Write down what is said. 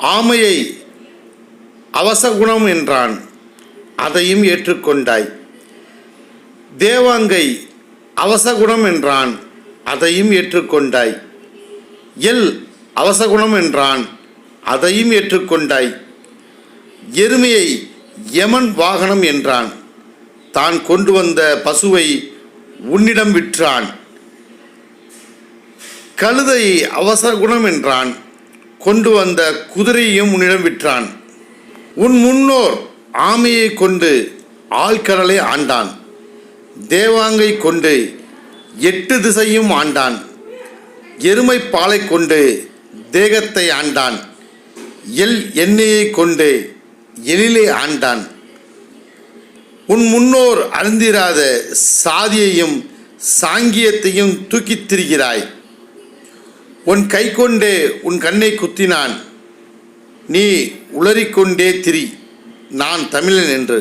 ஆமையை அவசகுணம் என்றான், அதையும் ஏற்றுக்கொண்டாய். தேவாங்கை அவசகுணம் என்றான், அதையும் ஏற்றுக்கொண்டாய். எல் அவசகுணம் என்றான், அதையும் ஏற்றுக்கொண்டாய். எருமையை யமன் வாகனம் என்றான், தான் கொண்டு வந்த பசுவை உன்னிடம் விற்றான். கழுதை அவசகுணம் என்றான், கொண்டு வந்த குதிரையையும் உன்னிடம் விற்றான். உன் முன்னோர் ஆமையை கொண்டு ஆழ்கடலை ஆண்டான், தேவாங்கை கொண்டு 8 திசையும் ஆண்டான். எருமை பாலை கொண்டு தேகத்தை ஆண்டான், எல் எண்ணெயை கொண்டு எழிலை ஆண்டான். உன் முன்னோர் அறிந்திராத சாதியையும் சாங்கியத்தையும் தூக்கித் திரிகிறாய். உன் கை கொண்டே உன் கண்ணை குத்தினான், நீ உளறிக்கொண்டே திரி நான் தமிழன் என்று.